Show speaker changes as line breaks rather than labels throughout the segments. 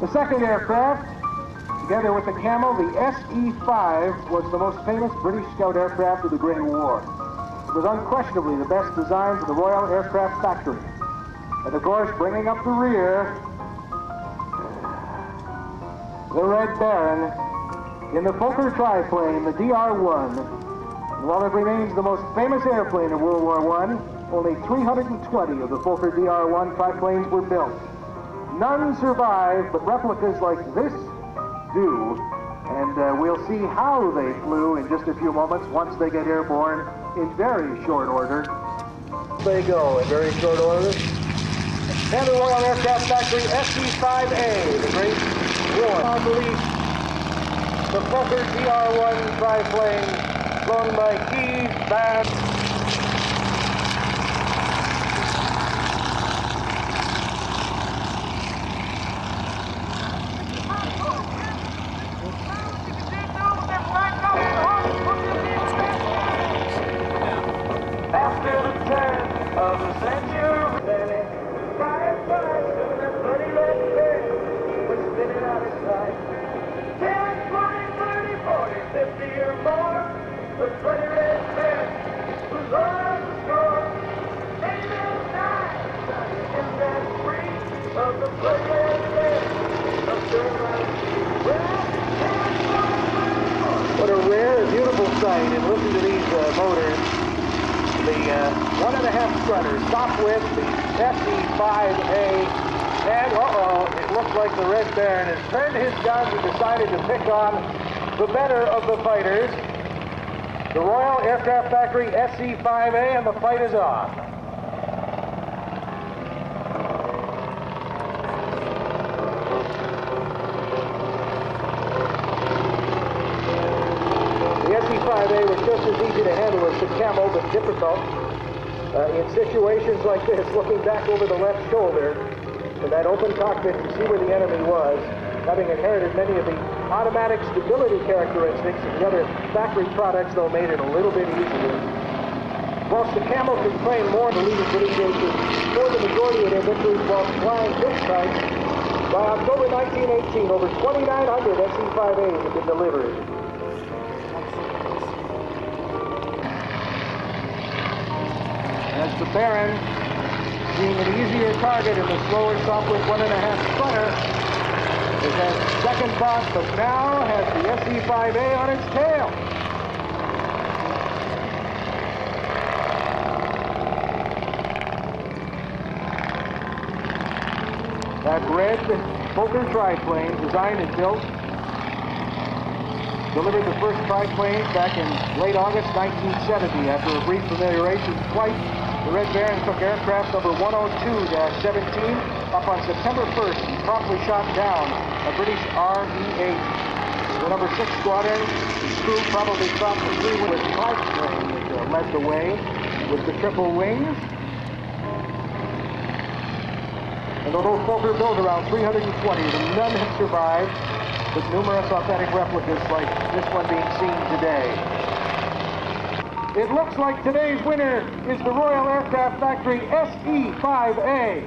The second aircraft, together with the Camel, the SE-5, was the most famous British scout aircraft of the Great War. It was unquestionably the best designs of the Royal Aircraft Factory. And of course, bringing up the rear, the Red Baron in the Fokker triplane, the DR-1. And while it remains the most famous airplane of World War I, only 320 of the Fokker DR-1 triplanes were built. None survive, but replicas like this do. And we'll see how they flew in just a few moments once they get airborne in very short order. They go in very short order. And the Royal Aircraft Factory SE-5A, the great war unleashed. The Fokker DR-1 triplane flown by Keith Van. After the turn of the century, spinning out its life. 10, 20, 30, 40, 50 or more. The bloody red man was on the score. 8 and 9, in that spree of the bloody red man. What a rare and beautiful sight. And listen to these motors. The 1.5 strutter, stop with the SE-5A. And, it looks like the Red Baron has turned his guns and decided to pick on the better of the fighters. The Royal Aircraft Factory SE-5A, and the fight is on. The SE-5A was just as easy to handle as the Camel, but difficult. In situations like this, looking back over the left shoulder, in that open cockpit to see where the enemy was, having inherited many of the automatic stability characteristics of the other factory products, though made it a little bit easier. Whilst the Camel can claim more in the leading British aviation for the majority of their victories while flying this type, by October 1918, over 2,900 SE-5As have been delivered. That's the Baron, being an easier target in the slower Sopwith 1.5 strutter. It has second thought, but now has the SE-5A on its tail. That red Fokker triplane, designed and built, delivered the first triplane back in late August 1970 after a brief familiarization flight. The Red Baron took aircraft number 102-17 up on September 1st and promptly shot down a British RE-8. The number 6 squadron, the crew probably thought the three with triplane that led the way with the triple wings. And although Fokker built around 320 of them, none have survived, with numerous authentic replicas like this one being seen today. It looks like today's winner is the Royal Aircraft Factory SE-5A.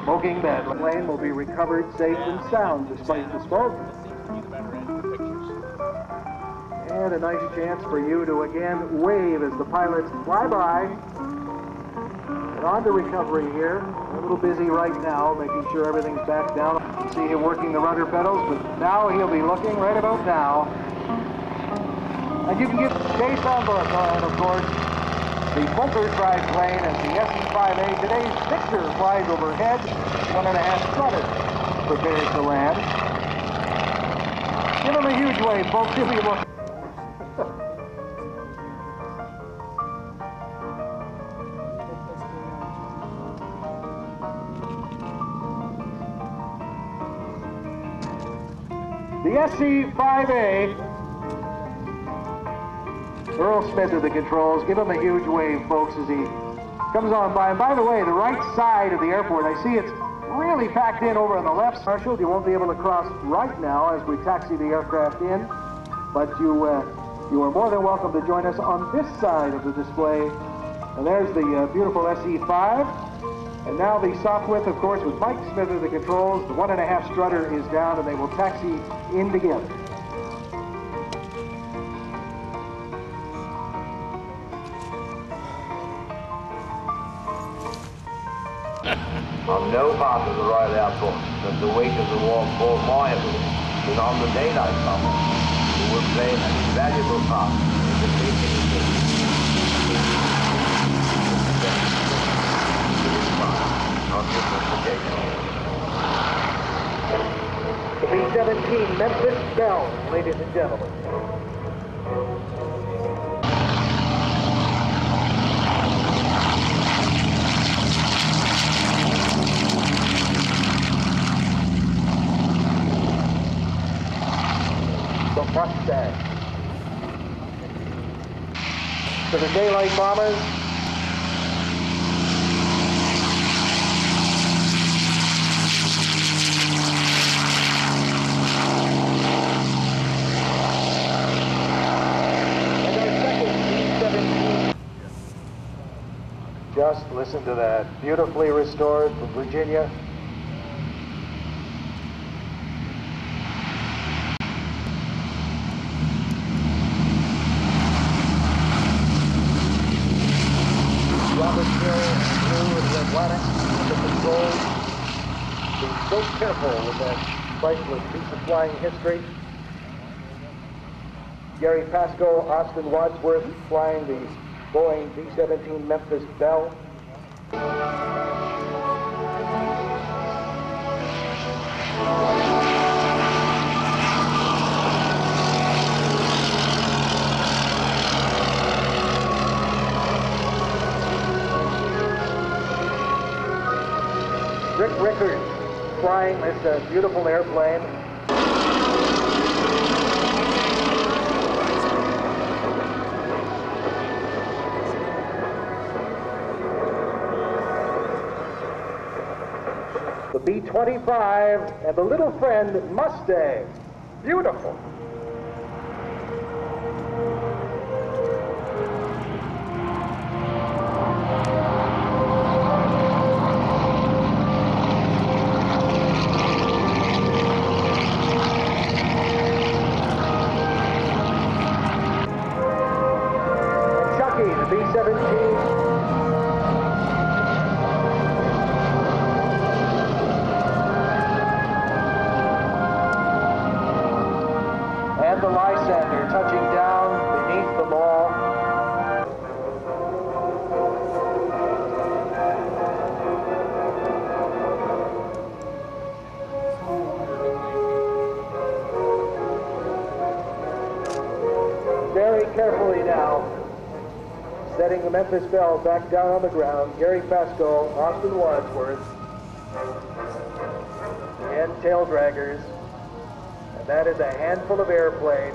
Smoking bed. The plane will be recovered safe and sound despite the smoke. And a nice chance for you to again wave as the pilots fly by. And on to recovery here. A little busy right now, making sure everything's back down. You can see him working the rudder pedals, but now he'll be looking right about now. And you can get Jay Sandberg on, of course, the Fokker triplane as the SE-5A. Today's Victor flies overhead, 1.5 strutter, prepares to land. Give him a huge wave, folks. Give him a The SE-5A, Earl Smith at the controls. Give him a huge wave, folks, as he comes on by. And by the way, the right side of the airport, I see it's really packed in over on the left. Marshall, you won't be able to cross right now as we taxi the aircraft in, but you You are more than welcome to join us on this side of the display. And there's the beautiful SE5. And now the soft width, of course, with Mike Smith at the controls. The 1.5 strutter is down, and they will taxi in together.
On no part of the Royal Air Force does the weight of the war fall more heavily than on the daylight bombers, who will play an invaluable part in the facing of
the B-17 Memphis Belle, ladies and gentlemen. The Mustang. To the daylight bombers. And our second B-17. Just listen to that. Beautifully restored from Virginia. Robert Hill and Blue and the Atlantic and the controls. Be so careful with that priceless piece of flying history. Gary Pascoe, Austin Wadsworth flying the Boeing B-17 Memphis Belle. Rick Rickards flying this beautiful airplane. The B-25 and the little friend Mustang. Beautiful. The B-17. And the Lysander touching down beneath the ball. Very carefully now. Setting the Memphis Belle back down on the ground. Gary Pascoe, Austin Wadsworth, and tail draggers. And that is a handful of airplane.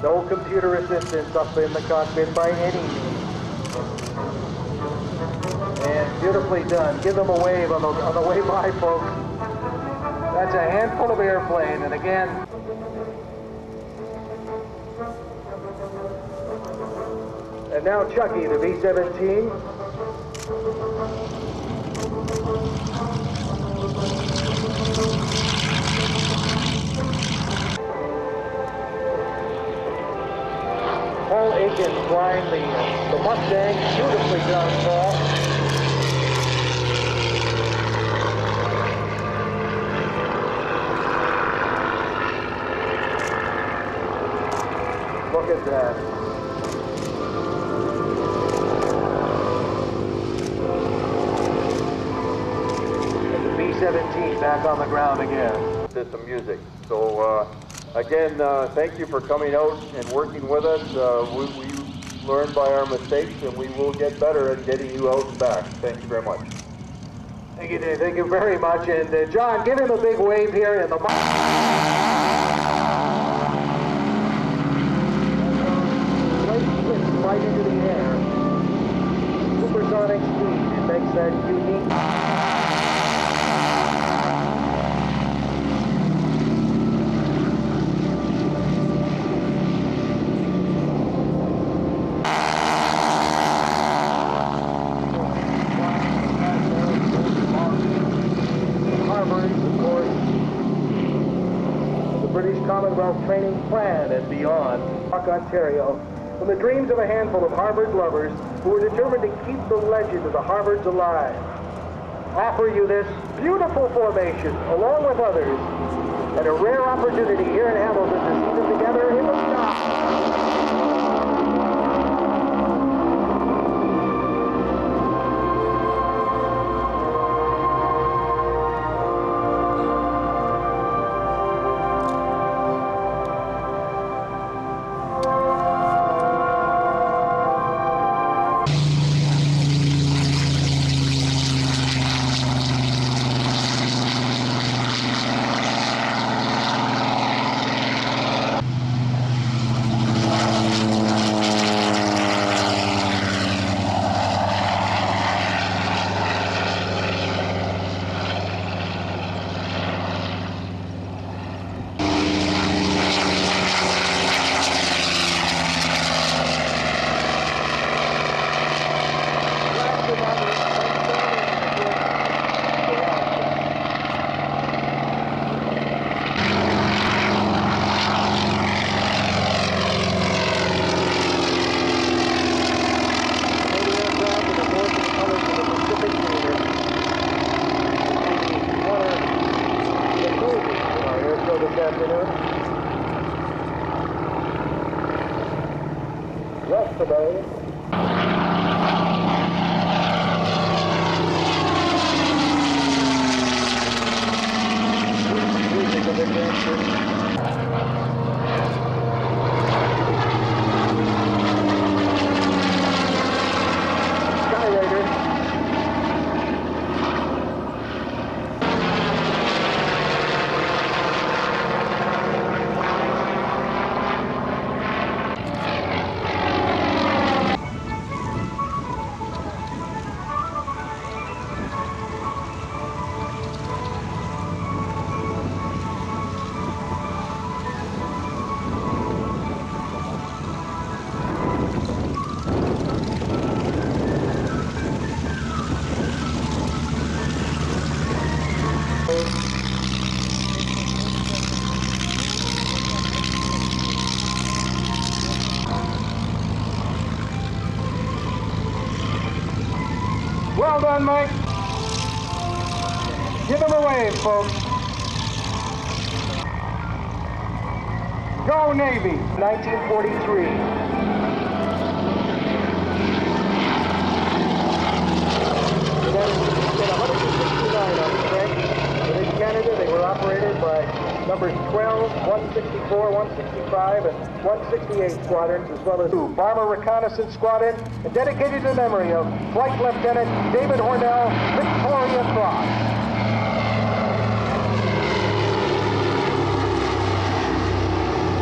No computer assistance up in the cockpit by any means. And beautifully done. Give them a wave on the way by, folks. That's a handful of airplane, and again, and now Chucky, the B-17. Paul Aiken flying the Mustang. Beautifully done, Paul. Look at that. B-17 back on the ground again.
System music. So again, thank you for coming out and working with us. We learn by our mistakes, and we will get better at getting you out and back. Thank you very much.
Thank you, Dave. Thank you very much. And John, give him a big wave here in the right into the air. Supersonic speed. It makes that unique. Commonwealth training plan and beyond. Ontario, from the dreams of a handful of Harvard lovers who were determined to keep the legend of the Harvards alive. Offer you this beautiful formation, along with others, and a rare opportunity here in Hamilton to see them together in the sky. Yesterday, well done, Mike. Give them a wave, folks. Go Navy, 1943. Then 169 on the tank. Within Canada, they were operated by numbers 12, 164, 165, and 168 squadrons, as well as Bomber Reconnaissance Squadron, and dedicated to the memory of Flight Lieutenant David Hornell, Victoria Cross.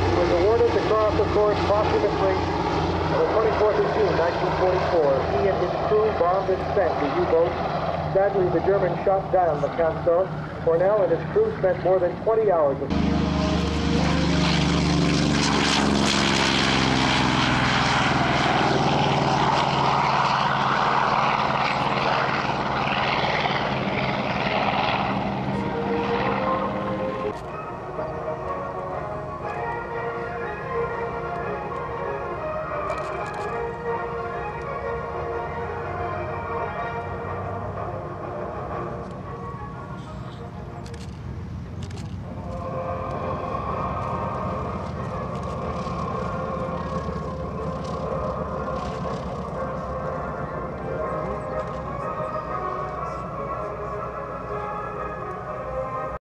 He was awarded the Cross, of course, posthumously on the 24th of June, 1944. He and his crew bombed and sank the U-boat. Sadly, the Germans shot down the Canso. Hornell and his crew spent more than 20 hours of